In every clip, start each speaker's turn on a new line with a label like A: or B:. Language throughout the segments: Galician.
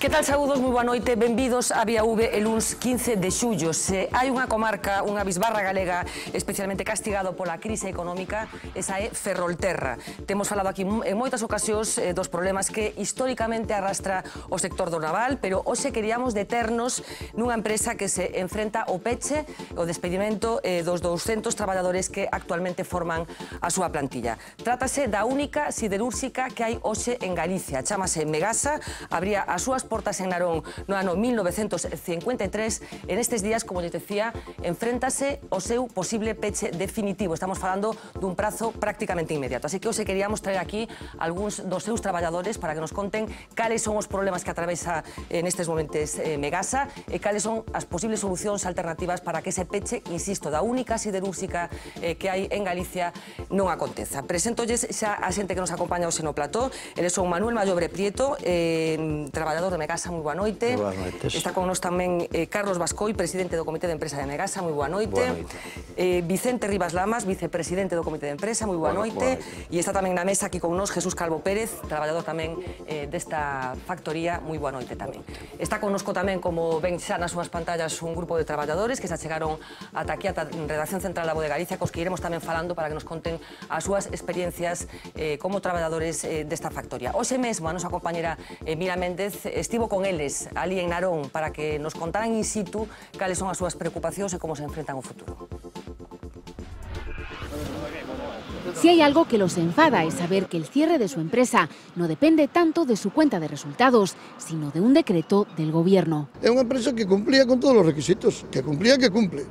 A: Que tal, saúdos, moi boa noite, benvidos a Vía V el luns 15 de xullo. Se hai unha comarca, unha bisbarra galega especialmente castigado pola crise económica, esa é Ferrolterra. Temos falado aquí en moitas ocasións dos problemas que históricamente arrastra o sector do naval, pero hoxe queríamos deternos nunha empresa que se enfrenta ao peche, o despedimento dos 200 traballadores que actualmente forman a súa plantilla. Trátase da única siderúrxica que hai hoxe en Galicia, chámase Megasa, abría as súas portas en Narón no ano 1953 e nestes días, como lle decía, enfréntase ao seu posible peche definitivo. Estamos falando dun prazo prácticamente inmediato. Así que hoxe queríamos traer aquí algúns dos seus traballadores para que nos conten cales son os problemas que atravesa nestes momentos Megasa e cales son as posibles solucións alternativas para que ese peche, insisto, da única siderúrxica que hai en Galicia non aconteza. Presentolles xa a xente que nos acompaña hoxe no plató. Eles son Manuel Mallobre Prieto, traballador de Megasa, moi boa noite.
B: Boas noites.
A: Está con nos tamén Carlos Bascoi, presidente do Comité de Empresa de Megasa, moi boa noite.
B: Boa noite.
A: Vicente Rivas Lamas, vicepresidente do Comité de Empresa, moi boa noite. E está tamén na mesa aquí con nos Jesús Calvo Pérez, traballador tamén desta factoría, moi boa noite tamén. Está connosco tamén, como ven xa nas súas pantallas, un grupo de traballadores que se achegaron ata aquí, ata a Redacción Central da Voz de Galicia, cos que iremos tamén falando para que nos conten as súas experiencias como traballadores desta factoría. Hoxe mesmo a nosa compañera Mira Méndez estivo con eles ali en Narón para que nos contaran in situ cales son as súas preocupacións e como se enfrentan ao futuro.
C: Si hay algo que los enfada es saber que el cierre de su empresa no depende tanto de su cuenta de resultados, sino de un decreto del gobierno.
D: É unha empresa que cumplía con todos os requisitos, que cumplía que cumple.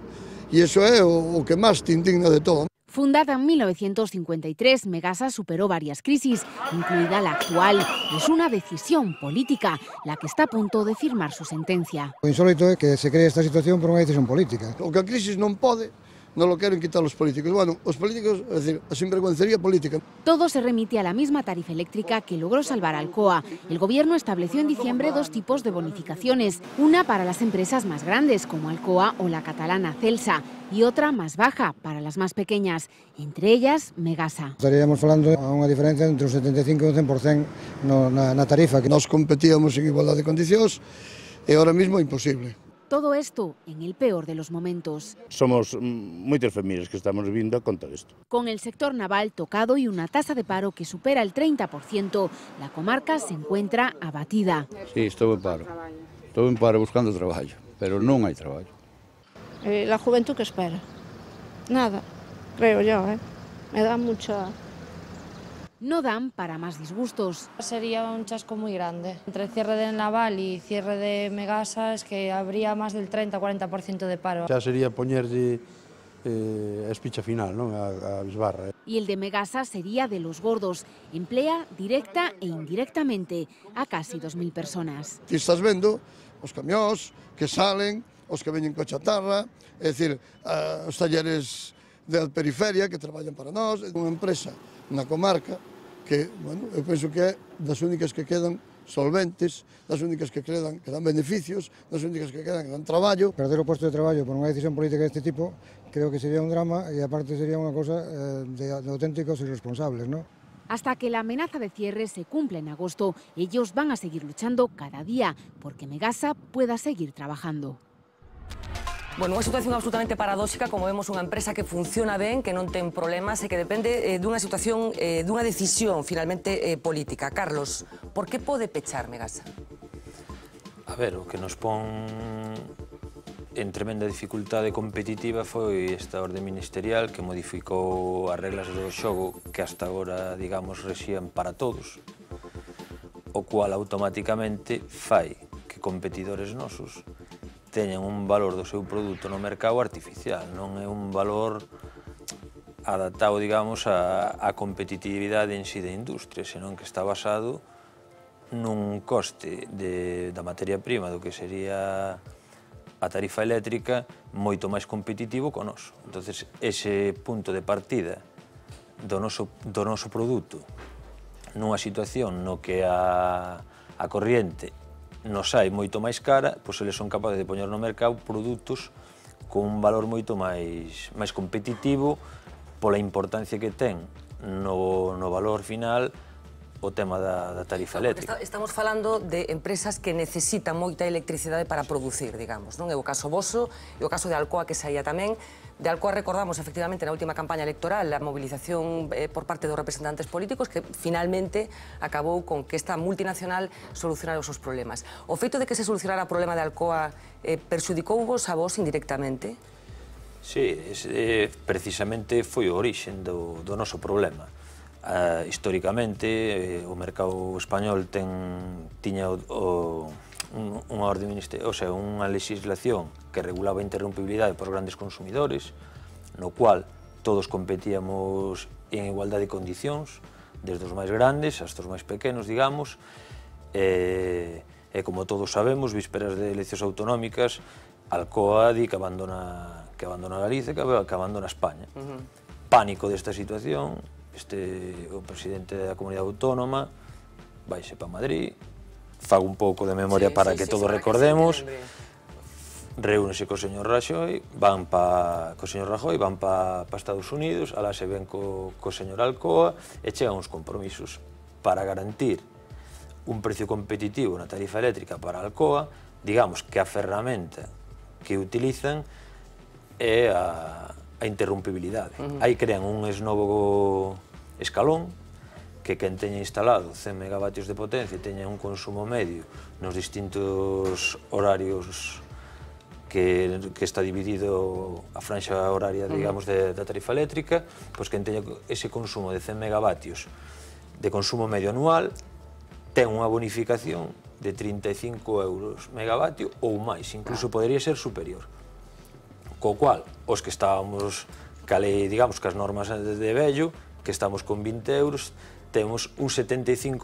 D: E iso é o que máis te indigna de todo.
C: Fundada en 1953, Megasa superó varias crisis, incluida la actual. Es una decisión política la que está a punto de firmar su sentencia.
E: O insólito é que se cree esta situación por unha decisión política.
D: O que a crisis non pode, non lo queren quitar os políticos. Bueno, os políticos, é dicir, a sinvergüencería política.
C: Todo se remite a la misma tarifa eléctrica que logró salvar Alcoa. El gobierno estableció en diciembre dos tipos de bonificaciones, una para las empresas más grandes, como Alcoa o la catalana Celsa, y otra más baja para las más pequeñas, entre ellas Megasa.
E: Estaríamos falando a unha diferencia entre un 75 e un 100% na tarifa.
D: Nós competíamos en igualdade de condicións e ahora mismo é imposible.
C: Todo esto en el peor de los momentos.
B: Somos moitas familias que estamos vindo a conta disto.
C: Con el sector naval tocado y una tasa de paro que supera el 30%, la comarca se encuentra abatida.
F: Sí, estou en paro. Estou en paro buscando traballo, pero non hai traballo.
G: La juventud que espera. Nada, creo yo, Me da mucha...
C: No dan para más disgustos.
H: Sería un chasco muy grande. Entre el cierre del naval y cierre de Megasa es que habría más del 30-40% de paro.
I: Xa sería poñerlle a espicha final, non? A bisbarra.
C: Y el de Megasa sería de los gordos. Emplea directa e indirectamente a casi 2.000 personas.
D: Ti estás vendo os camións que salen, os que veñen coa chatarra, é dicir, os talleres de periferia que traballan para nós, unha empresa na comarca que, bueno, eu penso que é das únicas que quedan solventes, das únicas que dan beneficios, das únicas que dan traballo.
E: Perder o posto de traballo por unha decisión política deste tipo creo que sería un drama e aparte sería unha cosa de auténticos irresponsables, ¿no?
C: Hasta que la amenaza de cierre se cumpla en agosto, ellos van a seguir luchando cada día porque Megasa pueda seguir trabajando.
A: Bueno, unha situación absolutamente paradóxica, como vemos unha empresa que funciona ben, que non ten problemas e que depende dunha situación, dunha decisión finalmente política. Carlos, por que pode pechar Megasa?
J: A ver, o que nos pon en tremenda dificultade competitiva foi esta orde ministerial que modificou as reglas do xogo que hasta agora, digamos, rexían para todos, o cual automáticamente fai que competidores nosos teñen un valor do seu produto no mercado artificial, non é un valor adaptado, digamos, á competitividade en si da industria, senón que está basado nun coste da materia prima do que sería a tarifa eléctrica moito máis competitivo co noso. Entón, ese punto de partida do noso produto nunha situación no que a corriente nos hai moito máis cara, pois eles son capaces de poñer no mercado produtos con un valor moito máis competitivo pola importancia que ten no valor final o tema da tarifa eléctrica.
A: Estamos falando de empresas que necesitan moita electricidade para producir, digamos, non? É o caso voso e o caso de Alcoa que saía tamén. De Alcoa recordamos efectivamente na última campaña electoral a movilización por parte dos representantes políticos que finalmente acabou con que esta multinacional solucionara os seus problemas. O feito de que se solucionara o problema de Alcoa perxudicou-vos a vos indirectamente?
J: Sí, precisamente foi o orixen do noso problema. Históricamente, o mercado español tiña unha orde ministerial, ou sea, unha legislación que regulaba a interrompibilidade por grandes consumidores, no cual todos competíamos en igualdade de condicións, desde os máis grandes hasta os máis pequenos, digamos, e como todos sabemos, vísperas de eleccións autonómicas, Alcoa di que abandona Galicia, que abandona España. Pánico desta situación, o presidente da comunidade autónoma vaise para Madrid, fago un pouco de memoria para que todos recordemos, reúnese co señor Rajoy, van para Estados Unidos, alá se ven co señor Alcoa e chegan uns compromisos para garantir un precio competitivo na tarifa eléctrica para Alcoa. Digamos que a ferramenta que utilizan é a interrompibilidade. Aí crean un novo escalón que quen teña instalado 100 megavatios de potencia e teña un consumo medio nos distintos horarios que está dividido a franxa horaria, digamos, da tarifa eléctrica, pois quen teña ese consumo de 100 megavatios de consumo medio anual ten unha bonificación de 35 euros megavatio ou máis, incluso podería ser superior. Co cual, os que estábamos, digamos, que as normas de vello, que estamos con 20 euros, temos un 75%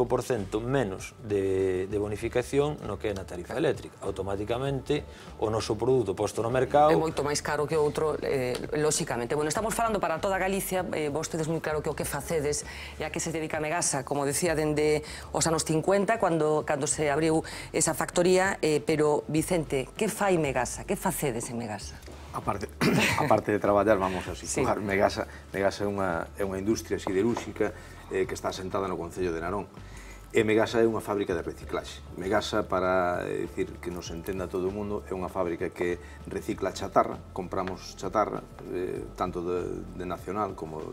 J: menos de bonificación no que é na tarifa eléctrica. Automáticamente, o noso produto posto no mercado
A: é moito máis caro que outro, lóxicamente. Bueno, estamos falando para toda Galicia, vostedes moi claro que o que facedes e a que se dedica Megasa, como decía, dende os anos 50, cando se abriu esa factoría, pero, Vicente, que fai Megasa? Que facedes en Megasa?
K: A parte de traballar, vamos a situar, Megasa é unha industria siderúrxica que está asentada no Concello de Narón. E Megasa é unha fábrica de reciclaxe. Megasa, para decir que nos entenda todo o mundo, é unha fábrica que recicla chatarra, compramos chatarra, tanto de nacional como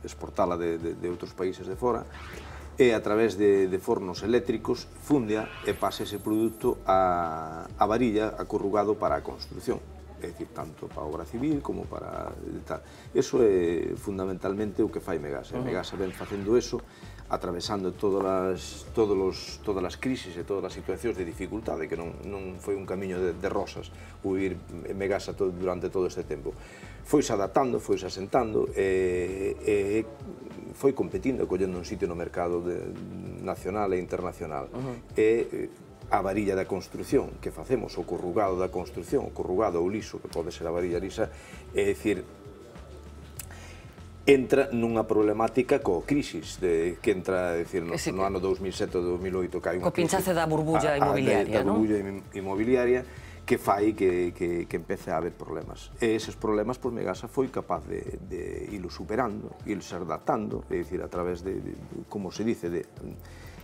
K: exportala de outros países de fora, e a través de fornos eléctricos fundia e pasa ese produto a varilla, acorrugado para a construcción. É dicir, tanto para a obra civil como para tal. Eso é fundamentalmente o que fai Megasa. Megasa ven facendo eso, atravesando todas as crisis e todas as situacións de dificultade, que non foi un camiño de rosas o ir Megasa durante todo este tempo. Foise adaptando, foise asentando e foi competindo, collendo un sitio no mercado nacional e internacional. A varilla da construcción que facemos, o corrugado da construcción, o corrugado ou liso, que pode ser a varilla lisa, é dicir, entra nunha problemática coa crisis que entra, é dicir, no ano 2007 ou 2008 que hai unha crisis.
A: Co pinchace da burbulla inmobiliaria, non?
K: Da burbulla inmobiliaria que fai que empece a haber problemas. E eses problemas, pois, Megasa foi capaz de ilo superando, ilo se adaptando, é dicir, a través de, como se dice, de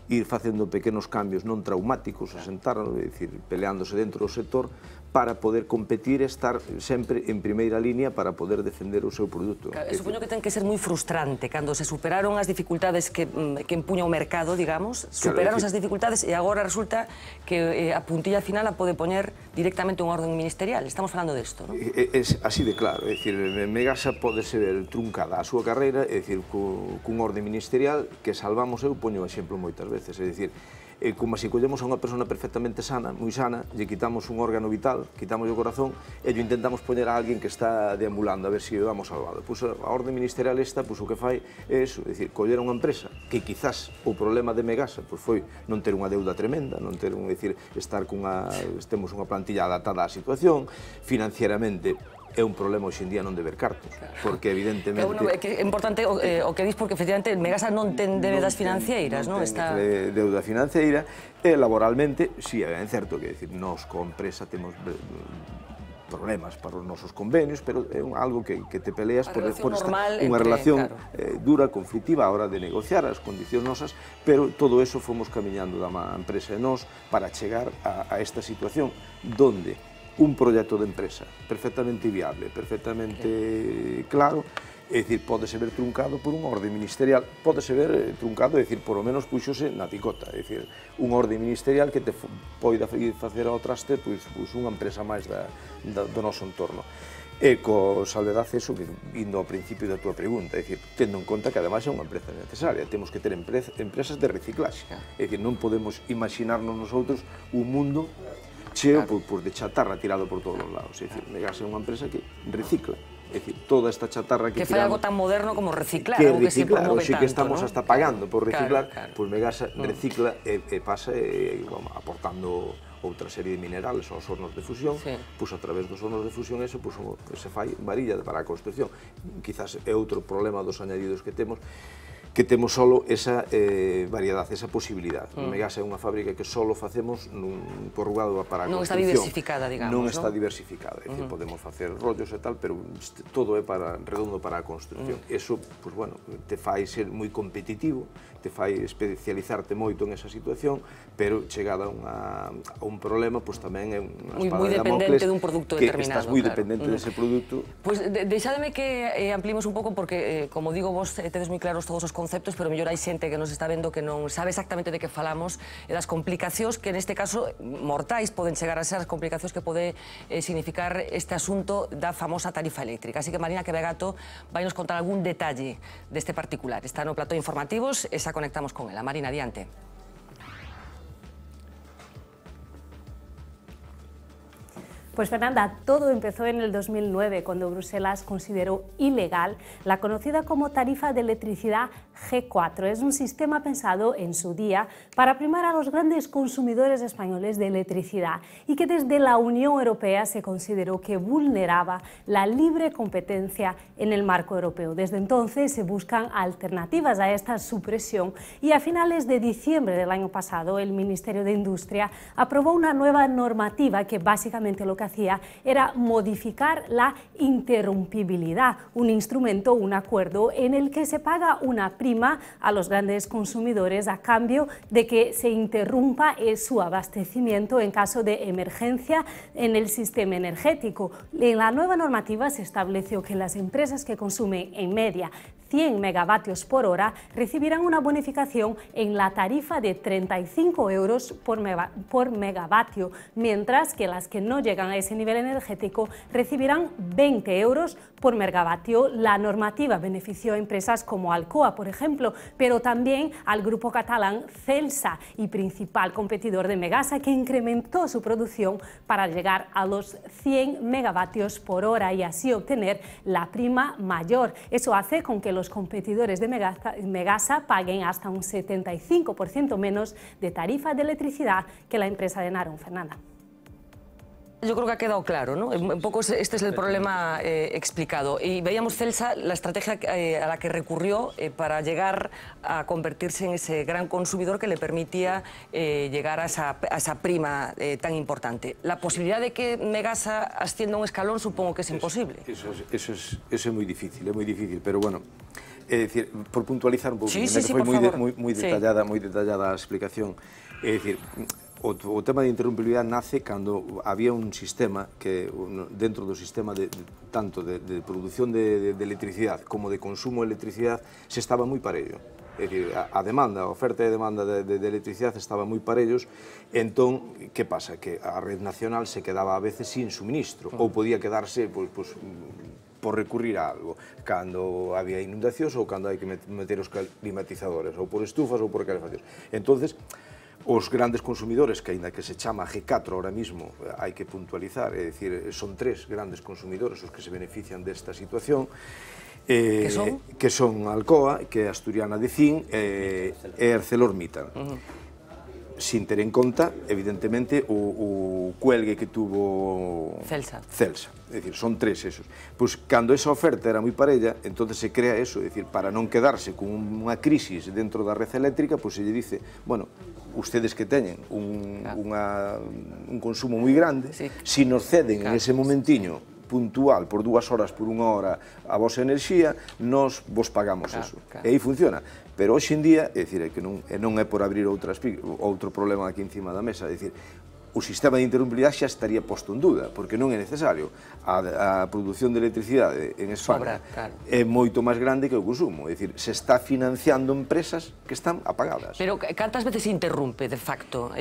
K: ir facendo pequenos cambios non traumáticos, asentarnos, é dicir, peleándose dentro do sector para poder competir e estar sempre en primeira línea para poder defender o seu produto.
A: Supoño que ten que ser moi frustrante cando se superaron as dificultades que empuña o mercado, digamos, superaron esas dificultades e agora resulta que a puntilla final a pode poñer directamente un orden ministerial. Estamos falando desto, non?
K: É así de claro, é dicir, Megasa pode ser truncada a súa carreira, é dicir, cun orden ministerial que salvamos, eu poño o exemplo moitas veces, é dicir, como se collemos a unha persona perfectamente sana, moi sana, lle quitamos un órgano vital, quitamos o corazón e lle intentamos poñer a alguén que está deambulando a ver se o damos salvado. Pois a orde ministerial esta, pois o que fai é iso, é dicir, coller unha empresa que quizás o problema de Megasa pois foi non ter unha deuda tremenda, non ter, é dicir, temos unha plantilla adaptada á situación, financieramente é un problema hoxe en día non deber cartos, porque evidentemente...
A: É importante o que dis, porque efectivamente Megasa non ten débedas financeiras, non?
K: Non ten deuda financeira, e laboralmente, si, é certo que, nós, como empresa, temos problemas para os nosos convenios, pero é algo que te peleas por
A: unha
K: relación dura, conflictiva a hora de negociar as condicións nosas, pero todo eso fomos camiñando da má empresa e nós para chegar a esta situación donde un proxecto de empresa perfectamente viable, perfectamente claro, é dicir, pódese ver truncado por unha orde ministerial, pódese ver truncado, é dicir, por lo menos puxose na picota, é dicir, unha orde ministerial que te poida facer ao traste unha empresa máis do noso entorno. E co salvedad eso, indo ao principio da túa pregunta, é dicir, tendo en conta que ademais é unha empresa necesaria, temos que ter empresas de reciclaxe, é dicir, non podemos imaginarnos nosotros un mundo cheo de chatarra tirado por todos os lados, é dicir, Megasa é unha empresa que recicla. É dicir, toda esta chatarra que
A: fai algo tan moderno como reciclar,
K: algo que se promove tanto, que estamos hasta pagando por reciclar, pois Megasa recicla e pasa aportando outra serie de minerales aos hornos de fusión, pois a través dos hornos de fusión eso se fai varilla para a construcción. Quizás é outro problema dos añadidos que temos solo esa variedade, esa posibilidade. Megasa é unha fábrica que solo facemos por rugado para a construcción.
A: Non está diversificada, digamos,
K: non? Non está diversificada, é dicir, podemos facer rollos e tal, pero todo é redondo para a construcción. Eso, pois, bueno, te fai ser moi competitivo, te fai especializarte moito en esa situación, pero chegada a un problema, pois tamén é unha espada de Damocles que estás moi dependente dese produto.
A: Pois deixádeme que ampliemos un pouco, porque, como digo, vos tedes moi claros todos os conceptos, pero mellor hai xente que nos está vendo que non sabe exactamente de que falamos e das complicacións que neste caso mortais poden chegar a ser as complicacións que pode significar este asunto da famosa tarifa eléctrica. Así que Marina Quevegato vai nos contar algún detalle deste particular. Está no plató informativos e xa conectamos con ela. Marina, adiante.
L: Pues Fernanda, todo empezó en el 2009, cuando Bruselas consideró ilegal la conocida como tarifa de electricidad G4. Es un sistema pensado en su día para primar a los grandes consumidores españoles de electricidad y que desde la Unión Europea se consideró que vulneraba la libre competencia en el marco europeo. Desde entonces se buscan alternativas a esta supresión y a finales de diciembre del año pasado el Ministerio de Industria aprobó una nueva normativa que básicamente lo que hacía era modificar la interrumpibilidad, un instrumento, un acuerdo en el que se paga una prima a los grandes consumidores a cambio de que se interrumpa su abastecimiento en caso de emergencia en el sistema energético. En la nueva normativa se estableció que las empresas que consumen en media 100 megavatios por hora recibirán una bonificación en la tarifa de 35 euros por megavatio, mientras que las que no llegan a ese nivel energético recibirán 20 euros por megavatio. La normativa benefició a empresas como Alcoa, por ejemplo, pero también al grupo catalán Celsa y principal competidor de Megasa, que incrementó su producción para llegar a los 100 megavatios por hora y así obtener la prima mayor. Eso hace con que los competidores de Megasa paguen hasta un 75% menos de tarifa de electricidad que la empresa de Narón. Fernanda.
A: Yo creo que ha quedado claro, ¿no? Un poco este es el problema explicado. Y veíamos Celsa, la estrategia a la que recurrió para llegar a convertirse en ese gran consumidor que le permitía llegar a esa prima tan importante. La posibilidad de que Megasa ascienda un escalón supongo que es imposible.
K: Eso es muy difícil, pero bueno, es decir, por puntualizar un poco,
A: sí,
K: fue muy detallada la explicación, es decir, o tema de interrumpibilidade nace cando había un sistema que dentro do sistema tanto de produción de electricidade como de consumo de electricidade se estaba moi parello. É dicir, a demanda, a oferta e a demanda de electricidade estaban moi parellos, entón, que pasa? Que a red nacional se quedaba a veces sin suministro, ou podía quedarse por recurrir a algo, cando había inundacións ou cando hai que meter os climatizadores, ou por estufas ou por calefaccións. Entonces, os grandes consumidores, que aínda que se chama G4 ahora mismo, hai que puntualizar, é dicir, son 3 grandes consumidores os que se benefician desta situación, que son Alcoa, que é Asturiana de Cin e ArcelorMittal. sin ter en conta, evidentemente, o cuelgue que tuvo
A: Celsa.
K: É dicir, son tres esos. Pois, cando esa oferta era moi parella, entonces se crea eso, é dicir, para non quedarse con unha crisis dentro da red eléctrica, pois se lle dice, bueno, ustedes que teñen un consumo moi grande, se nos ceden en ese momentiño puntual, por 2 horas, por 1 hora, a vosa enerxía, nos vos pagamos eso. E aí funciona. Pero hoxe en día, é dicir, que non é por abrir outro problema aquí encima da mesa, é dicir, o sistema de interrumpibilidade xa estaría posto en duda, porque non é necesario. A produción de electricidade en España é moito máis grande que o consumo, é dicir, se está financiando empresas que están apagadas.
A: Pero cantas veces se interrumpe, de facto?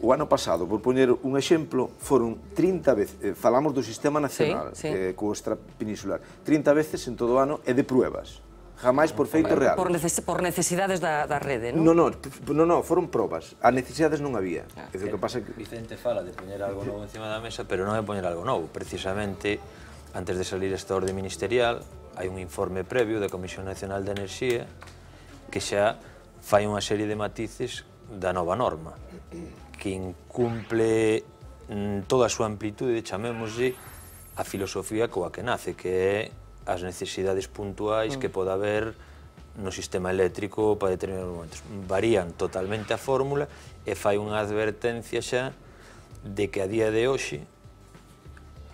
K: O ano pasado, por poñer un exemplo, foron 30 veces, falamos do sistema nacional, co extrapeninsular, 30 veces en todo o ano é de pruebas. Jamás por feito real.
A: Por necesidades da rede, non?
K: Non, foron probas. A necesidades non había. O que pasa que
J: Vicente fala de poñer algo novo encima da mesa, pero non é poñer algo novo. Precisamente, antes de salir esta orde ministerial, hai un informe previo da Comisión Nacional de Enerxía que xa fai unha serie de matices da nova norma, que incumple toda a súa amplitude, chamémoslle, a filosofía coa que nace, que é as necesidades puntuais que pode haber no sistema eléctrico para determinados momentos. Varían totalmente a fórmula e fai unha advertencia xa de que a día de hoxe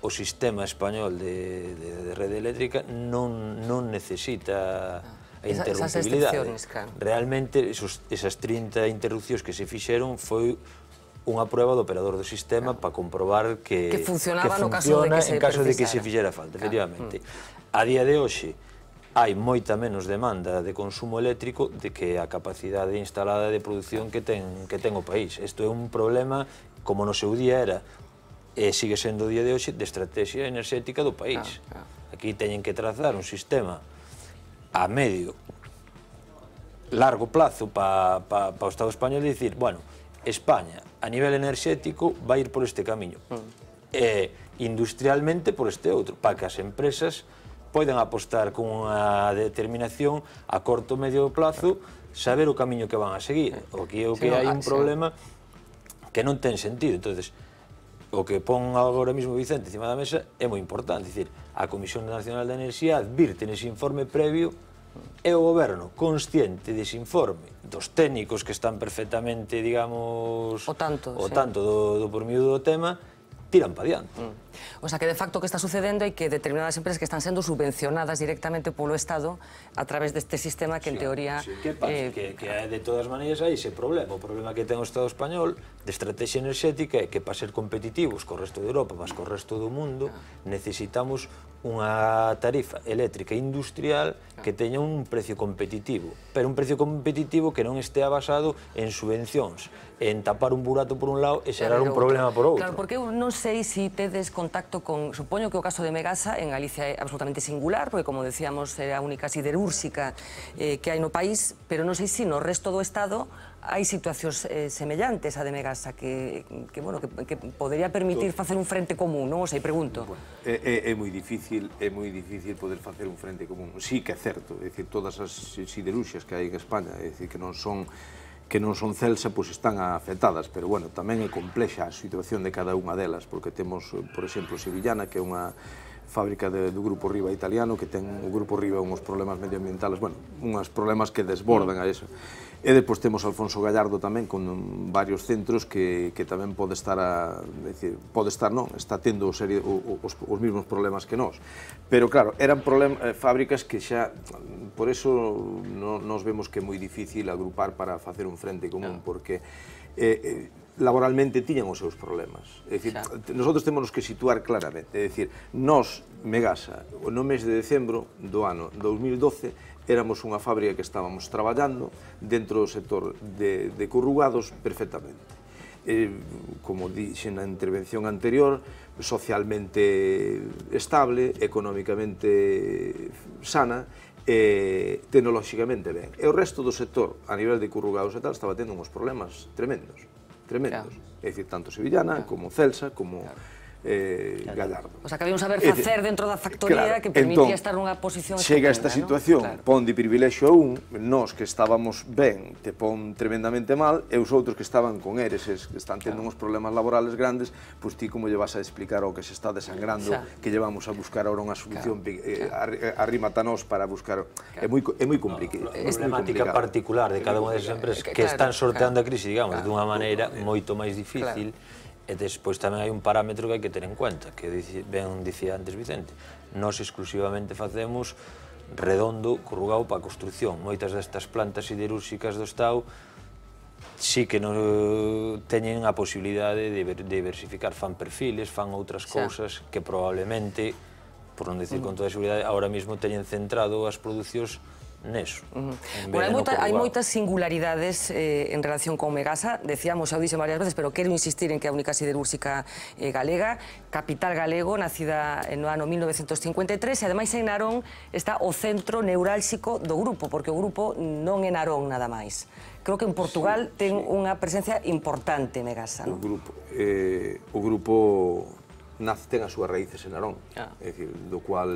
J: o sistema español de rede eléctrica non necesita a interrumpibilidade. Realmente, esas 30 interrupcións que se fixeron foi unha prueba do operador do sistema para comprobar que
A: funciona
J: en caso de que se fixera falta, efectivamente. A día de hoxe hai moita menos demanda de consumo eléctrico de que a capacidade instalada de produción que ten o país. Isto é un problema, como no seu día era, e sigue sendo o día de hoxe, de estrategia enerxética do país. Aquí teñen que trazar un sistema a medio, largo plazo para o Estado español e dicir, bueno, España, a nivel enerxético, vai ir por este camiño. E industrialmente por este outro, para que as empresas poden apostar con unha determinación a corto e medio plazo, saber o camiño que van a seguir. O que hai un problema que non ten sentido. Entonces, o que pon agora mesmo Vicente encima da mesa é moi importante. Dicir, a Comisión Nacional de Enerxía advirte nese informe previo e o goberno, consciente dese informe, dos técnicos que están perfectamente, digamos, o tanto do pormiúdo do tema, tiran para diante.
A: O sea, que de facto o que está sucedendo é que determinadas empresas que están sendo subvencionadas directamente polo Estado a través deste sistema que en teoría...
J: Que pasa? Que de todas maneiras hai ese problema. O problema que ten o Estado español de estrategia enerxética é que para ser competitivos co resto de Europa, mas co resto do mundo, necesitamos unha tarifa eléctrica industrial que teña un precio competitivo, pero un precio competitivo que non estea basado en subvencións, en tapar un burato por un lado e xerar un problema por outro.
A: Claro, porque eu non sei se tedes contacto con... Supoño que o caso de Megasa en Galicia é absolutamente singular, porque, como decíamos, é a única siderúrxica que hai no país, pero non sei se no resto do Estado hai situacións semellantes a de Megasa que podería permitir facer un frente común, non? O sei, pregunto.
K: É moi difícil poder facer un frente común. Sí que é certo, é dicir, todas as siderúrxias que hai en España, é dicir, que non son Celsa, pois están afectadas, pero, bueno, tamén é complexa a situación de cada unha delas, porque temos, por exemplo, Sevillana, que é unha fábrica do Grupo Riva italiano, que ten o Grupo Riva unhos problemas medioambientales, bueno, unhos problemas que desbordan a eso. E depois temos Alfonso Gallardo tamén con varios centros que tamén pode estar está tendo os mesmos problemas que nós. Pero claro, eran fábricas que xa, por eso nos vemos que é moi difícil agrupar para facer un frente común, porque laboralmente tiñan os seus problemas. É dicir, nosotros temos que situar claramente, é dicir, nós, Megasa, no mes de decembro do ano 2012, éramos unha fábrica que estábamos traballando dentro do sector de corrugados perfectamente. Como dixen na intervención anterior, socialmente estable, económicamente sana, tecnolóxicamente ben. E o resto do sector, a nivel de corrugados e tal, estaba tendo uns problemas tremendos. É dicir, tanto Sevillana, como Celsa, como Gallardo.
A: O sea, que había un saber facer dentro da factoría que permitía estar nunha posición
K: chega esta situación, pon de privilexio a un, nós que estábamos ben, te pon tremendamente mal, e os outros que estaban con eres, que están tendo uns problemas laborales grandes, pois ti como lle vas a explicar ao que se está desangrando, que llevamos a buscar ahora unha solución, arrímate a nós para buscar... É moi complicado.
J: A problemática particular de cada unha desas empresas que están sorteando a crise, digamos, dunha maneira moito máis difícil. E despois tamén hai un parámetro que hai que ter en cuenta, que ben dicía antes Vicente, nós exclusivamente facemos redondo, corrugado para a construción. Moitas destas plantas siderúrxicas do Estado sí que teñen a posibilidade de diversificar, fan perfiles, fan outras cousas que probablemente, por non dicir con toda a seguridade, ahora mesmo teñen centrado as producións neso.
A: Hai moitas singularidades en relación con Megasa, decíamos, xa o dixen varias veces, pero quero insistir en que é a única siderúrxica galega, capital galego, nacida no ano 1953, e ademais en Narón está o centro neurálxico do grupo, porque o grupo non é Narón nada máis. Creo que en Portugal ten unha presencia importante Megasa. O
K: grupo ten as súas raíces en Narón, do cual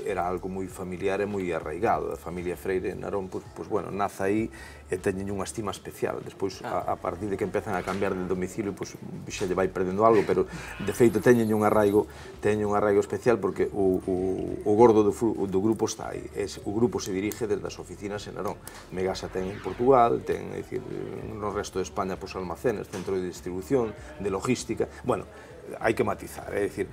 K: era algo moi familiar e moi arraigado. A familia Freire en Narón, pois, bueno, nace aí e teñen unha estima especial. Despois, a partir de que empezan a cambiar de domicilio, pois xa lle vai perdendo algo, pero de feito teñen un arraigo especial porque o gordo do grupo está aí. O grupo se dirige desde as oficinas en Narón. Megasa ten en Portugal, ten, no resto de España, almacenes, centro de distribución, de logística. Bueno, hai que matizar, é dicir,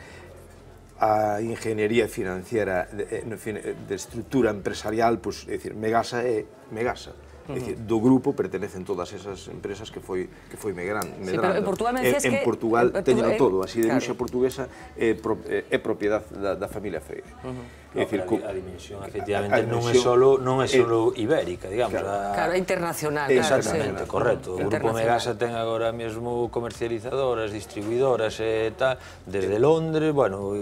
K: a ingeniería financiera de estrutura empresarial, pois, é dicir, Megasa é Megasa. É dicir, do grupo pertenecen todas esas empresas que foi medrando.
A: Pero en Portugal me decías que...
K: En Portugal teñen todo, a siderurxia portuguesa é propiedade da familia Freire.
J: A dimensión, efectivamente, non é solo ibérica, digamos.
A: Claro, é internacional.
J: Exactamente, correcto. O Grupo Megasa ten agora mesmo comercializadoras, distribuidoras e tal, desde Londres, bueno,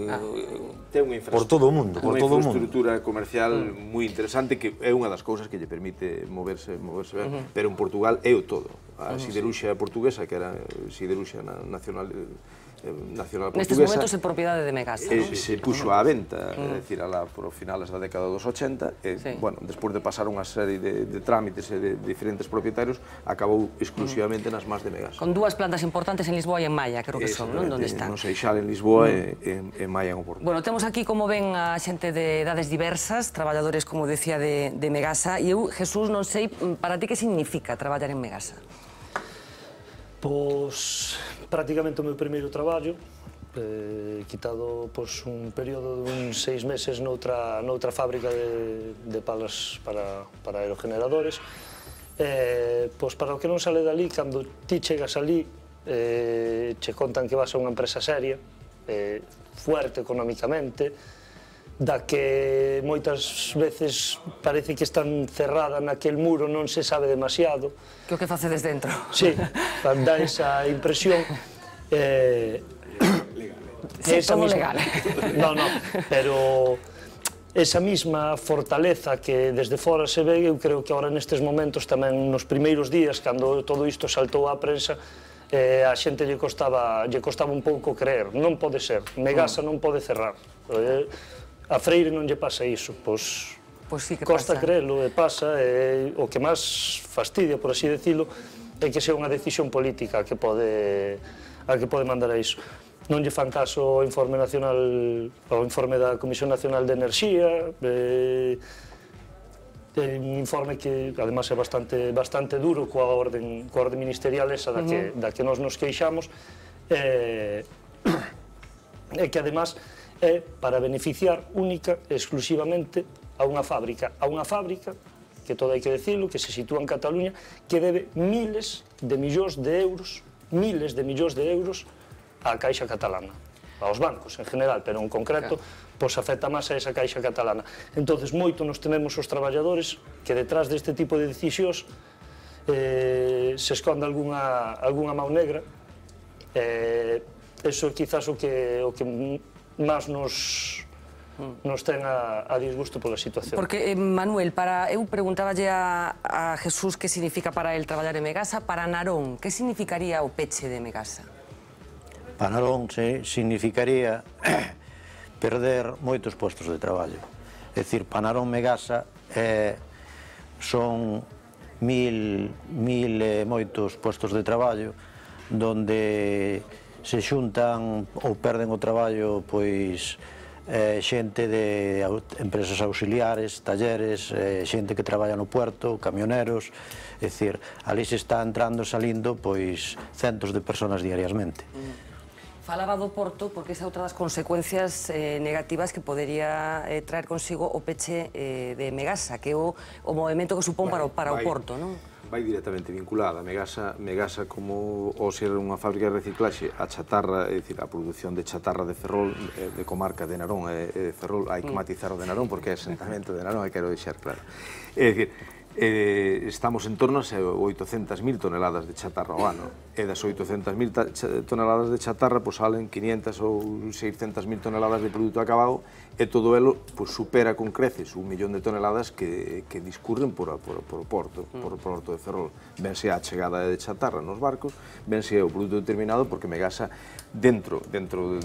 J: por todo o mundo.
K: Unha infraestructura comercial moi interesante que é unha das cousas que lle permite moverse ben, pero en Portugal é o todo. A siderurxia portuguesa, que era siderurxia nacional portuguesa...
A: Nestes momentos é propiedade de Megasa, non?
K: Se puxo á venta, é dicir, por finales da década dos 80, e, bueno, despois de pasar unha serie de trámites e de diferentes propietarios, acabou exclusivamente nas más de Megasa.
A: Con dúas plantas importantes en Lisboa e en Maia, creo que son, non? Donde están?
K: No Seixal en Lisboa e en Maia en Oporto.
A: Bueno, temos aquí, como ven, a xente de edades diversas, traballadores, como decía, de Megasa, e eu, Jesús, non sei, para ti que significa traballar en Megasa?
M: Pois, prácticamente o meu primeiro traballo, quitado un período de uns 6 meses noutra fábrica de palas para aerogeneradores. Pois, para o que non sale dali, cando ti chegas ali, che contan que vas a unha empresa seria, fuerte económicamente, da que moitas veces parece que están cerrada naquel muro, non se sabe demasiado.
A: Que o que facedes dentro.
M: Sí, dá esa impresión.
A: Sí, todo legal.
M: Non, pero esa mesma fortaleza que desde fora se ve, eu creo que agora nestes momentos tamén nos primeiros días, cando todo isto saltou á prensa, a xente lle costaba un pouco creer. Non pode ser, Megasa non pode cerrar. A Freire non lle pasa iso, pois costa creerlo e pasa, e o que máis fastidia, por así decirlo, é que sea unha decisión política a que pode mandar a iso. Non lle fan caso ao informe da Comisión Nacional de Enerxía, un informe que, además, é bastante duro coa orde ministerial esa da que nós nos queixamos, e que, además, é para beneficiar única e exclusivamente a unha fábrica, que todo hai que decirlo, que se sitúa en Cataluña, que debe miles de millóns de euros á Caixa Catalana, aos bancos en general, pero en concreto, pois afecta máis a esa Caixa Catalana. Entón, moito nos tememos os traballadores que detrás deste tipo de decisións se esconde algunha mão negra. Eso é quizás o que máis nos ten a disgusto pola situación.
A: Porque, Manuel, eu preguntáballe a Jesús que significa para el traballar en Megasa, para Narón, que significaría o peche de Megasa?
N: Para Narón significaría perder moitos postos de traballo. É dicir, para Narón Megasa son mil moitos postos de traballo donde se xuntan ou perden o traballo pois xente de empresas auxiliares, talleres, xente que traballa no puerto, camioneros, é dicir, ali se está entrando e salindo pois centos de personas diariamente.
A: Falaba do Porto porque esa é outra das consecuencias negativas que podería traer consigo o peche de Megasa, que é o movimento que supón para o Porto, non?
K: Vai directamente vinculada. Megasa como ao ser unha fábrica de reciclaxe, a chatarra, é dicir, a produción de chatarra de Ferrol, de comarca de Narón e de Ferrol, hai que matizar o de Narón porque é asentamento de Narón, e quero deixar claro. É dicir, estamos en torno a 800.000 toneladas de chatarra ao ano, e das 800.000 toneladas de chatarra salen 500 ou 600.000 toneladas de produto acabado, e todo elo supera con creces 1 millón de toneladas que discurren por o porto, por o porto de Ferrol. Vense a chegada de chatarra nos barcos, vense o produto determinado, porque Megasa, dentro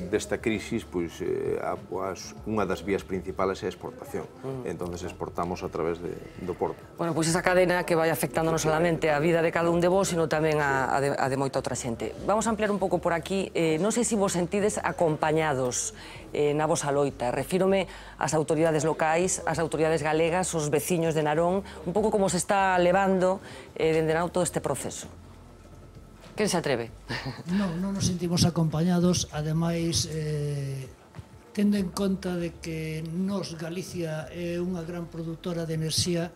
K: desta crisis, unha das vías principales é a exportación. Entón, exportamos a través do porto.
A: Bueno, pois esa cadena que vai afectando non solamente a vida de cada un de vos, sino tamén a de moita outra xente. Vamos a ampliar un pouco por aquí. Non sei se vos sentides acompañados na vosa loita. Refírome ás autoridades locais, ás autoridades galegas, os veciños de Narón, un pouco como se está levando dende Narón todo este proceso. Quen se atreve?
O: Non nos sentimos acompañados, ademais, tendo en conta de que nos, Galicia, é unha gran produtora de enerxía,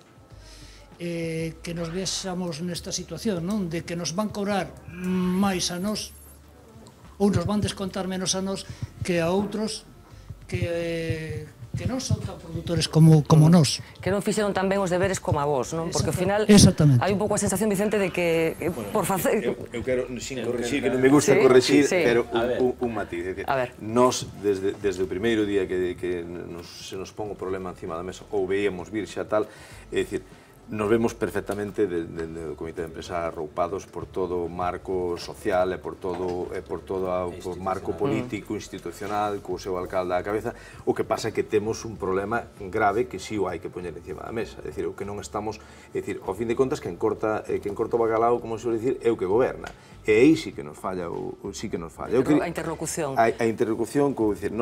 O: que nos vexamos nesta situación, non? De que nos van cobrar máis a nós, ou nos van descontar menos a nós que a outros que non son tan produtores como nós.
A: Que non fixeron tan ben os deberes como a vos, non? Porque ao final hai un pouco a sensación, Vicente, de que por facer...
K: Eu quero, sin correxir, que non me gusta correxir, pero un matiz. Nós, desde o primeiro día que se nos pon o problema encima da mesa, ou veíamos vir xa tal, é dicir, nos vemos perfectamente do Comité de Empresa arroupados por todo o marco social e por todo o marco político, institucional, co seu alcalde á cabeza. O que pasa é que temos un problema grave que si o hai que poñer encima da mesa. É dicir, o que non estamos... É dicir, ao fin de contas, quen corta o bacalao, como se suele dicir, é o que goberna. E aí sí que nos falla.
A: A interlocución.
K: A interlocución,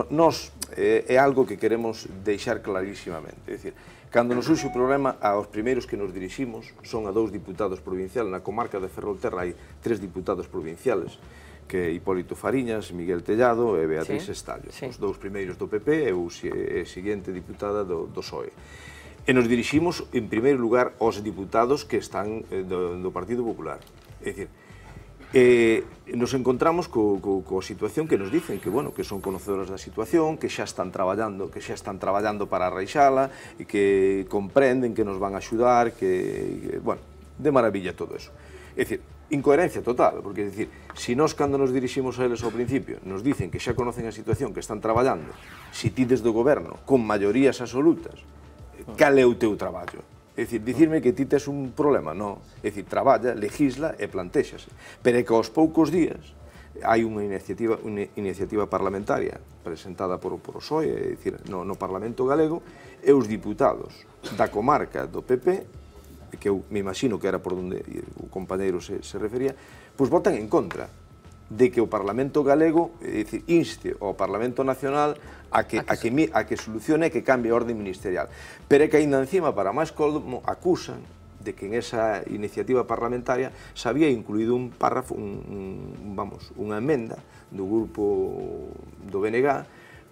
K: nós é algo que queremos deixar clarísimamente. É dicir, cando nos surxe o problema, aos primeiros que nos diriximos son a 2 diputados provinciales. Na comarca de Ferrolterra hai 3 diputados provinciales, que é Hipólito Fariñas, Miguel Tellado e Beatriz Estallo. Os 2 primeiros do PP e a seguinte diputada do PSOE. E nos diriximos, en primeiro lugar, aos diputados que están do Partido Popular. É dicir, nos encontramos coa situación que nos dicen que son conocedoras da situación, que xa están traballando para arreixala, e que comprenden que nos van a axudar, que, de maravilla todo eso. É dicir, incoherencia total, porque, é dicir, se nós, cando nos diriximos a eles ao principio, nos dicen que xa conocen a situación, que están traballando, se ti desde o goberno, con maiorías absolutas, cal é o teu traballo? É dicir, dicirme que ti tes un problema, non. É dicir, traballa, legisla e plantéxase. Pero é que aos poucos días hai unha iniciativa parlamentaria presentada por o PSOE, é dicir, no Parlamento Galego, e os diputados da comarca do PP, que eu me imagino que era por onde o compañeiro se refería, pois votan en contra de que o Parlamento Galego, é dicir, inste ao Parlamento Nacional a que solucione e que cambie a orde ministerial. Pero é que ainda encima, para máis colmo, acusan de que en esa iniciativa parlamentaria se había incluído un párrafo, unha emenda do grupo do BNG,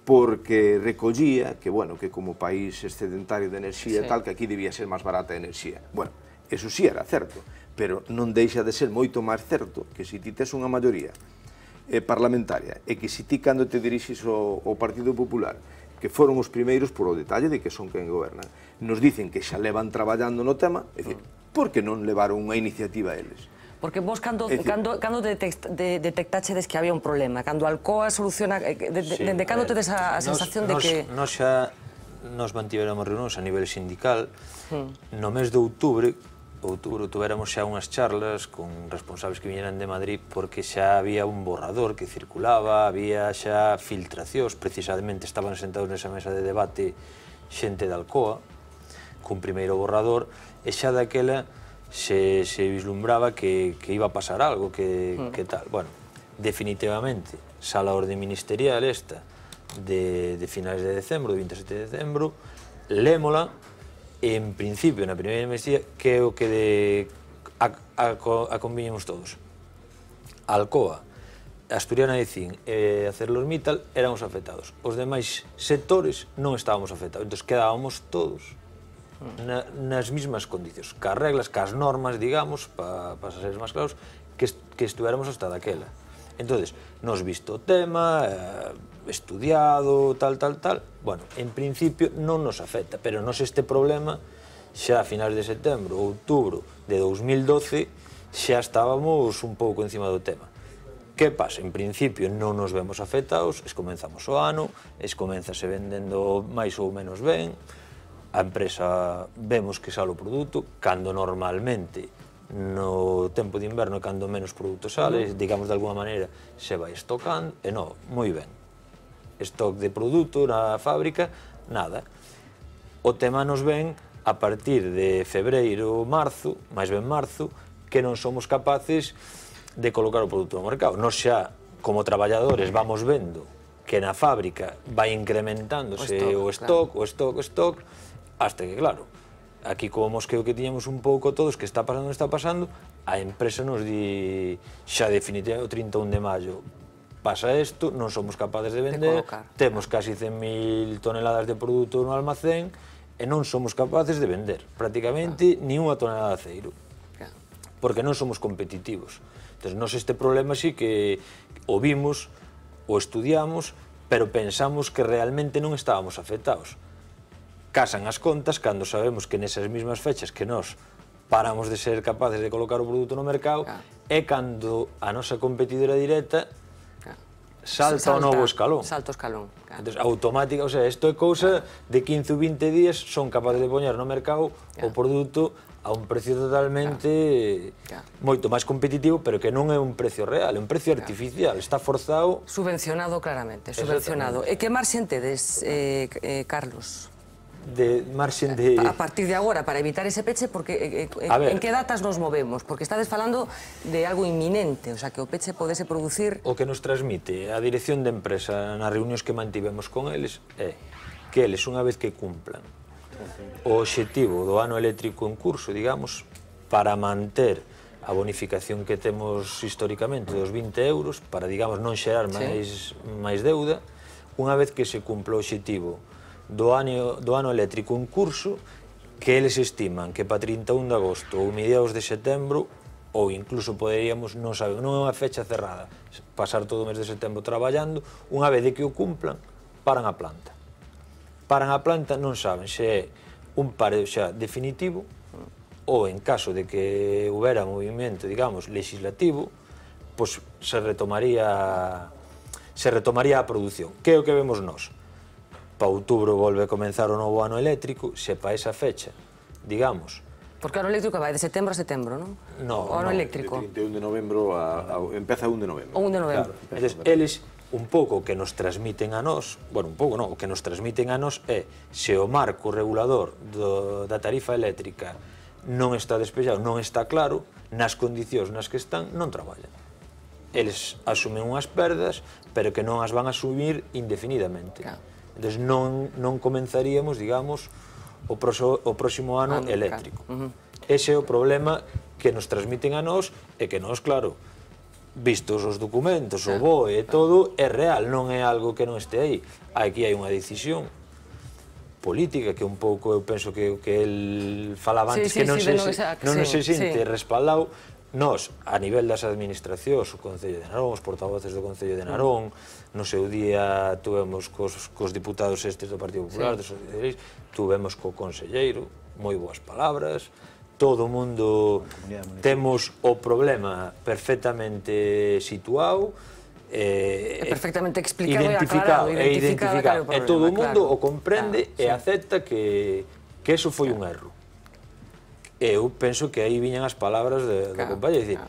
K: porque recollía que como país excedentario de enerxía e tal, que aquí debía ser máis barata a enerxía. Eso sí era certo, pero non deixa de ser moito máis certo que se ti tes unha maioría parlamentaria e que se ti, cando te dirixes ao Partido Popular, que foron os primeiros, por o detalle de que son quen gobernan, nos dicen que xa levan traballando no tema, é dicir, por que non levaron unha iniciativa a eles?
A: Porque vos, cando detectachedes que había un problema, cando Alcoa soluciona, dende cando tedes a sensación de que...
J: Nos xa nos mantiveramos reunións a nivel sindical no mes de outubro, outubro tuéramos xa unhas charlas con responsables que viñeran de Madrid porque xa había un borrador que circulaba, había xa filtracións, precisamente estaban sentados nesa mesa de debate xente de Alcoa, cun primeiro borrador, e xa daquela se vislumbraba que iba a pasar algo, que tal. Bueno, definitivamente, sala orde ministerial esta de finales de decembro, de 27 de decembro, lémola, en principio, na primeira investida, que é o que conviñemos todos. Alcoa, Asturiana de Cin e ArcelorMittal eran os afectados. Os demais sectores non estábamos afectados. Entón, quedábamos todos nas mismas condicións, cas reglas, cas normas, digamos, para ser máis claros, que estuéramos hasta daquela. Entón, nos visto o tema, estudiado, tal, bueno, en principio non nos afecta, pero nos este problema, xa a finales de setembro, outubro de 2012, xa estábamos un pouco encima do tema. Que pasa? En principio non nos vemos afectados, comenzamos o ano, comenzase vendendo máis ou menos ben, a empresa vemos que sale o produto, cando normalmente no tempo de inverno, cando menos produto sale, digamos de alguma maneira, se vai estocando, e non, moi ben. Stock de produto na fábrica, nada. O tema nos ven a partir de febreiro, marzo, máis ben marzo, que non somos capaces de colocar o produto no mercado. Nos xa, como traballadores, vamos vendo que na fábrica vai incrementándose o stock, hasta que, claro, aquí como mosqueo que tiñamos un pouco todos, que está pasando, a empresa nos di xa definitivamente o 31 de maio, pasa isto, non somos capaces de vender, temos casi 100.000 toneladas de produto no almacén e non somos capaces de vender prácticamente ni unha tonelada de aceiro, porque non somos competitivos. Entón, nos este problema sí que o vimos, o estudiamos, pero pensamos que realmente non estábamos afectados. Casan as contas cando sabemos que nesas mesmas fechas que nós paramos de ser capaces de colocar o produto no mercado é cando a nosa competidora directa salta ao novo escalón.
A: Salta o escalón.
J: Entón, automática, o sea, isto é cousa de 15 ou 20 días, son capaces de poñer no mercado o produto a un precio totalmente moito máis competitivo, pero que non é un precio real, é un precio artificial, está forzado...
A: Subvencionado claramente, subvencionado. E que marxen tedes, Carlos?
J: De marxen de...
A: A partir de agora, para evitar ese peche, porque en que datas nos movemos? Porque estades falando de algo inminente, o sea, que o peche podese producir...
J: O que nos transmite a dirección de empresa nas reunións que mantivemos con eles é que eles, unha vez que cumplan o obxectivo do ano eléctrico en curso, digamos, para manter a bonificación que temos históricamente dos 20 euros, para, digamos, non xerar máis deuda, unha vez que se cumpla o obxectivo do ano eléctrico en curso, que eles estiman que para 31 de agosto ou mediados de setembro, ou incluso poderíamos, non saben, non é unha fecha cerrada, pasar todo o mes de setembro traballando, unha vez de que o cumplan, paran a planta. Paran a planta, non saben se é un paro xa definitivo, ou en caso de que houbera movimento, digamos, legislativo, pois se retomaría a produción. Que é o que vemos nós? Para outubro volve a comenzar o novo ano eléctrico, se para esa fecha, digamos...
A: Porque o ano eléctrico vai de setembro a setembro, non?
J: Non,
A: o ano eléctrico.
K: De 31 de novembro, empeza 1 de novembro.
A: O 1 de novembro.
J: Entón, eles, un pouco que nos transmiten a nós, bueno, un pouco non, o que nos transmiten a nós é se o marco regulador da tarifa eléctrica non está despexado, non está claro, nas condicións nas que están, non traballan. Eles asumen unhas perdas, pero que non as van a asumir indefinidamente. Entón, non comenzaríamos, digamos, o próximo ano eléctrico. Ese é o problema que nos transmiten a nós e que nós, claro, vistos os documentos, o BOE e todo, é real, non é algo que non este aí. Aquí hai unha decisión política que un pouco, eu penso que el falaba antes, que non se sente respaldado. Nós, a nivel das administracións, o Concello de Narón, os portavoces do Concello de Narón, no seu día tuvemos cos diputados estes do Partido Popular, dos socialistas, tuvemos co conselleiro, moi boas palabras, todo o mundo temos o problema perfectamente situado,
A: perfectamente explicado e identificado,
J: e todo o mundo o comprende e acepta que eso foi un erro. Eu penso que aí viñan as palabras da compañía, dicir,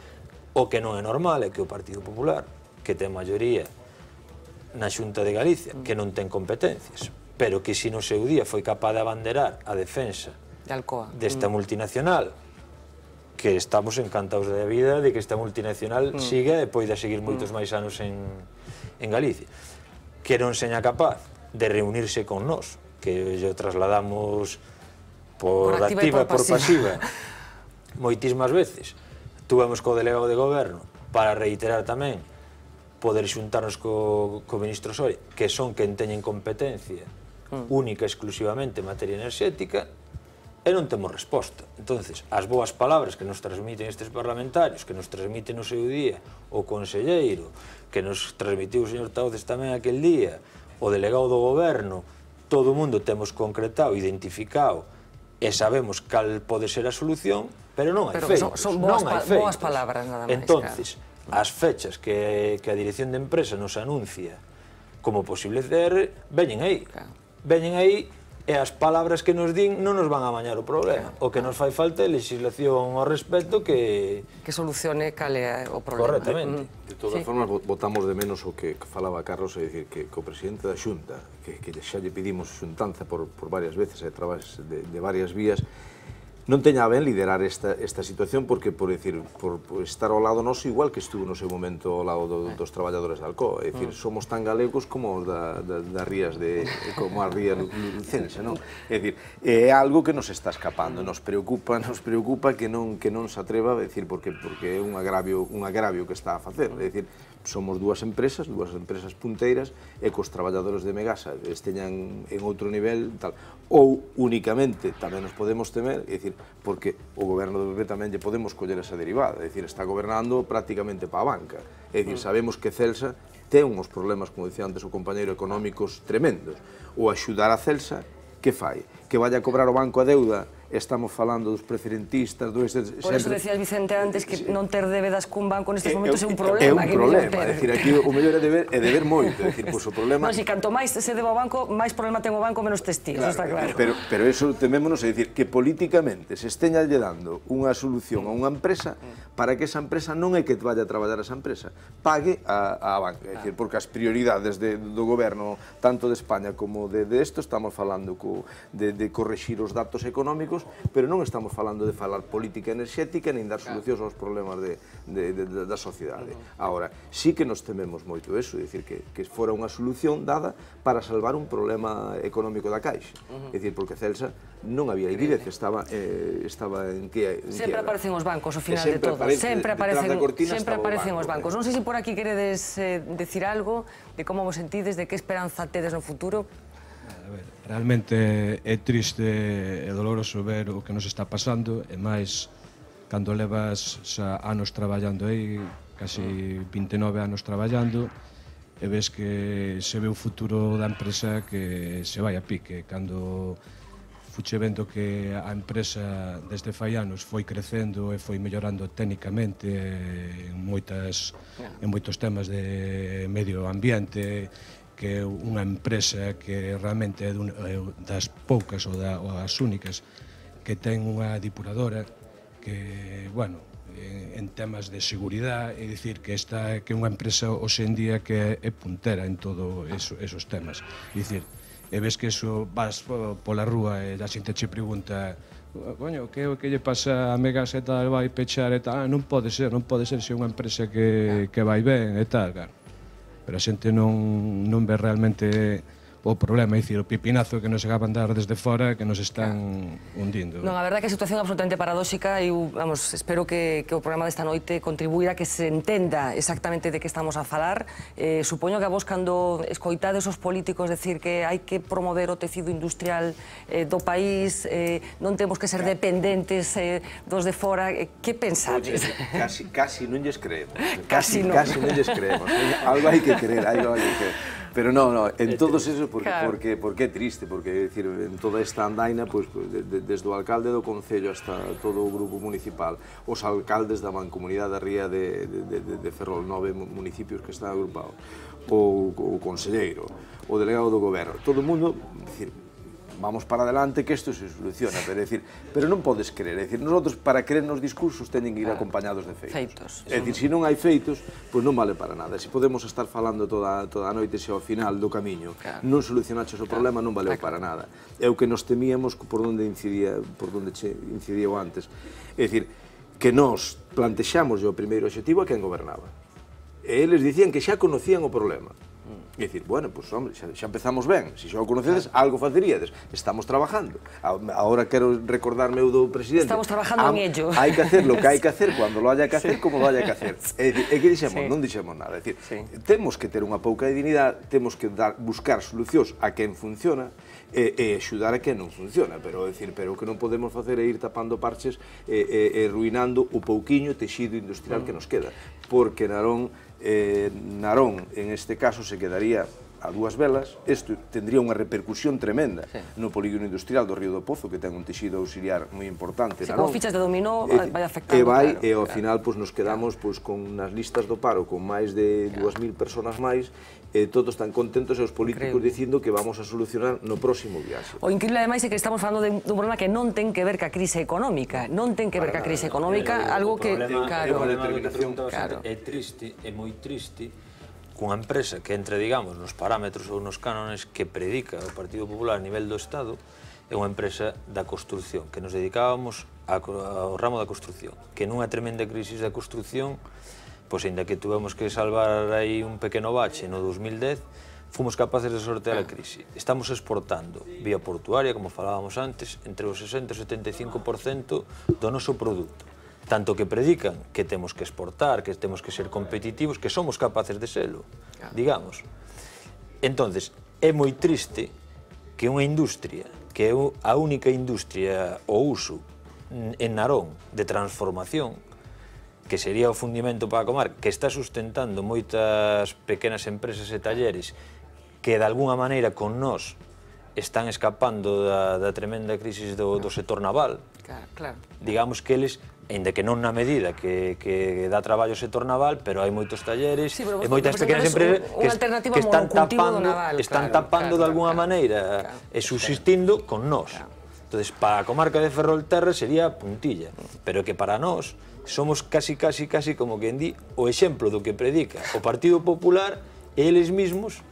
J: o que non é normal é que o Partido Popular, que ten maioría na Xunta de Galicia, que non ten competencias, pero que si no seu día foi capaz de abanderar a defensa desta multinacional, que estamos encantados da vida de que esta multinacional siga e poida seguir moitos máis anos en Galicia, que non seña capaz de reunirse con nós, que yo trasladamos por activa e por pasiva moitísimas veces. Tuvemos co delegado de goberno para reiterar tamén poder xuntarnos co ministro Soria, que son quen teñen competencia única e exclusivamente en materia enerxética, e non temos resposta. Entonces, as boas palabras que nos transmiten estes parlamentarios, que nos transmiten no seu día o conselleiro, que nos transmitiu o señor Tauces tamén aquel día, o delegado do goberno, todo o mundo temos concretado, identificado, e sabemos cal pode ser a solución, pero non hai feitos.
A: Son boas palabras, nada máis.
J: Entonces, as fechas que a dirección de empresa nos anuncia como posible CR, veñen aí. Veñen aí e as palabras que nos din non nos van a amañar o problema. O que nos fai falta é legislación ao respecto que
A: solucione cal é o problema.
J: Correctamente.
K: De todas formas, votamos de menos o que falaba Carlos, é dicir, que o presidente da Xunta, que xa lle pedimos xuntanza por varias veces a través de varias vías, non teña a ben liderar esta situación porque, por estar ao lado noso, igual que estuvo no seu momento ao lado dos traballadores da Alcoa. É dicir, somos tan galegos como os das rías como a ría lucense, non? É dicir, é algo que nos está escapando, nos preocupa que non se atreva, é dicir, porque é un agravio que está a facer, é dicir, somos dúas empresas punteiras e cos traballadores de Megasa esteñan en outro nivel tal, ou únicamente tamén nos podemos temer, é dicir, porque o goberno do PP tamén lle podemos coller esa derivada, é dicir, está gobernando prácticamente pa a banca, é dicir, sabemos que Celsa ten uns problemas, como dicía antes o compañeiro, económicos tremendos, ou axudar a Celsa, que fai? Que vaya a cobrar o banco a deuda, estamos falando dos preferentistas,
A: Por eso decías, Vicente, antes que non ter débedas cun banco nestes momentos é un problema.
K: É un problema, é dicir, aquí o mellor é deber moito, é dicir, pois o problema...
A: Non, se canto máis se deba ao banco, máis problema ten o banco, menos testigos, está claro.
K: Pero eso temémonos, é dicir, que políticamente se esteña lle dando unha solución a unha empresa para que esa empresa non é que vaya a traballar esa empresa, pague a banca, é dicir, porque as prioridades do goberno, tanto de España como de esto, estamos falando de correxir os datos económicos, pero non estamos falando de falar política enerxética nin dar solucións aos problemas da sociedade. Agora, sí que nos tememos moito eso, é dicir, que fora unha solución dada para salvar un problema económico da Caixa. É dicir, porque Celsa non había liquidez, estaba en que...
A: Sempre aparecen os bancos ao final de todo. Sempre aparecen os bancos. Non sei se por aquí queredes decir algo de como vos sentides, de que esperanza tedes no futuro.
P: A ver, realmente é triste e doloroso ver o que nos está pasando, e máis cando levas xa anos traballando aí, casi 29 anos traballando, e ves que se ve o futuro da empresa que se vai a pique. Cando fuche vendo que a empresa desde fai anos foi crecendo e foi mellorando técnicamente en moitos temas de medio ambiente, que é unha empresa que realmente é das poucas ou das únicas que ten unha depuradora que, bueno, en temas de seguridade, é dicir, que esta é unha empresa hoxe en día que é puntera en todo esos temas. É dicir, e ves que eso vas pola rúa e a xente che pregunta, coño, que lle pasa a Megasa e tal, vai pechar e tal, non pode ser se é unha empresa que vai ben e tal, claro. Pero a xente non ve realmente o problema, é dicir, o pipinazo que nos acaban de dar desde fora que nos están hundindo.
A: Non, a verdade é que a situación é absolutamente paradóxica e, vamos, espero que o programa desta noite contribuirá a que se entenda exactamente de que estamos a falar. Supoño que a vos, cando escoitades os políticos decir que hai que promover o tecido industrial do país, non temos que ser dependentes dos de fora, que pensades?
K: Casi non lles creemos.
A: Casi non
K: lles creemos. Algo hai que creer, algo hai que creer. Pero non, en todos esos, porque é triste, porque, decir, en toda esta andaina, desde o alcalde do Concello hasta todo o grupo municipal, os alcaldes da mancomunidade da ría de Ferrol, 9 municipios que están agrupados, o conselleiro, o delegado do goberno, todo o mundo, decir, vamos para adelante que isto se soluciona, pero non podes creer, é dicir, nosotros para creer nos discursos teñen que ir acompañados de feitos. É dicir, se non hai feitos, pois non vale para nada. Se podemos estar falando toda a noite se ao final do camiño non solucionaches o problema, non valeu para nada. É o que nos temíamos por onde incidiu antes. É dicir, que nós plantexamos o primeiro objetivo a quen gobernaba. E eles dicían que xa conocían o problema. E dicir, bueno, pois, hombre, xa empezamos ben, se xa o conocedes, algo faceríades. Estamos trabajando. Ahora quero recordarme o do presidente.
A: Estamos trabajando en ello.
K: Hai que hacer lo que hai que hacer, cuando lo haya que hacer, como lo haya que hacer. E que dixemos? Non dixemos nada. É dicir, temos que ter unha pouca de dignidade, temos que buscar solucións a quen funciona e axudar a quen non funciona. Pero o que non podemos facer é ir tapando parches e ruinando o pouquiño texido industrial que nos queda. Porque Narón, en este caso, se quedaría a dúas velas. Isto tendría unha repercusión tremenda no polígono industrial do Río do Pozo, que ten un texido auxiliar moi importante.
A: Como fichas de dominó, vai afectando.
K: E ao final nos quedamos con nas listas do paro con máis de 2.000 personas máis, e todos están contentos e os políticos dicindo que vamos a solucionar no próximo viaxe.
A: O increíble, ademais, é que estamos falando dun problema que non ten que ver ca crise económica, algo que...
J: É triste, é moi triste, cunha empresa que entre, digamos, nos parámetros ou nos cánones que predica o Partido Popular a nivel do Estado, é unha empresa da construción, que nos dedicábamos ao ramo da construción, que nunha tremenda crisis da construción, pois, ainda que tuvemos que salvar aí un pequeno bache no 2010, fomos capaces de sortear a crise. Estamos exportando vía portuaria, como falábamos antes, entre o 60 e o 75% do noso produto. Tanto que predican que temos que exportar, que temos que ser competitivos, que somos capaces de serlo, digamos. Entonces, é moi triste que unha industria, que é a única industria ou uso en Narón de transformación, que sería o fundimento para a comarca, que está sustentando moitas pequenas empresas e talleres que, de alguna maneira, con nós, están escapando da tremenda crisis do sector naval. Digamos que eles, ainda que non na medida que dá traballo o sector naval, pero hai moitos talleres e moitas pequenas empresas que están tapando de alguna maneira e subsistindo con nós. Entón, para a comarca de Ferrolterra sería puntilla, pero que para nós somos casi como quen di o exemplo do que predica o Partido Popular, e eles mesmos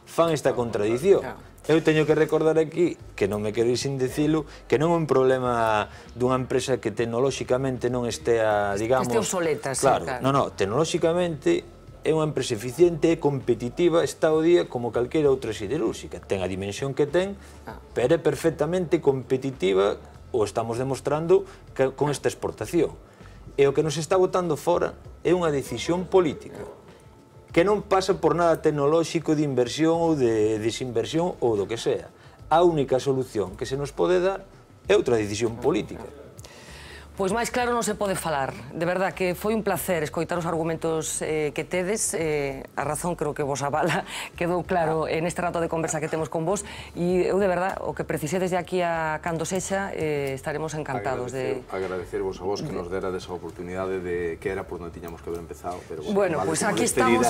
J: fan esta contradición. Eu teño que recordar aquí, que non me quero ir sin dicilo, que non é un problema dunha empresa que tecnolóxicamente non estea, digamos...
A: Que estea obsoleta, sí,
J: claro. Non, tecnolóxicamente é unha empresa eficiente, competitiva, está ao día como calquera outra siderúrxica. Ten a dimensión que ten, pero é perfectamente competitiva, o estamos demostrando con esta exportación. E o que nos está botando fora é unha decisión política, que non pasa por nada tecnolóxico de inversión ou de desinversión ou do que sea. A única solución que se nos pode dar é outra decisión política.
A: Pois máis claro non se pode falar. De verdad que foi un placer escoitar os argumentos que tedes. A razón creo que vos avala, quedou claro neste rato de conversa que temos con vos. E eu, de verdad, o que precisedes de aquí a cando sexa, estaremos encantados de...
K: Agradecervos a vos que nos derades a oportunidade de que era por onde tiñamos que haber empezado.
A: Bueno, pois aquí estamos.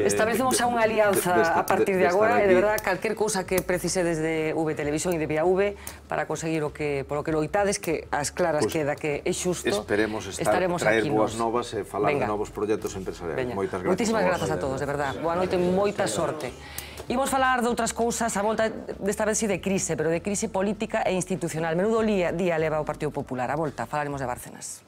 A: Establecemos a unha alianza a partir de agora e, de verdad, calquer cousa que precisedes de V Televisión e de Vía V para conseguir o que loitades, que as claras queda que é xusto.
K: Esperemos traer boas novas e falar de novos proxectos empresariais. Moitas gracias.
A: Moitísimas grazas a todos, de verdad. Boa noite, moita sorte. Imos falar de outras cousas, a volta desta vez de crise, pero de crise política e institucional. Menudo día leva o Partido Popular. A volta falaremos de Bárcenas.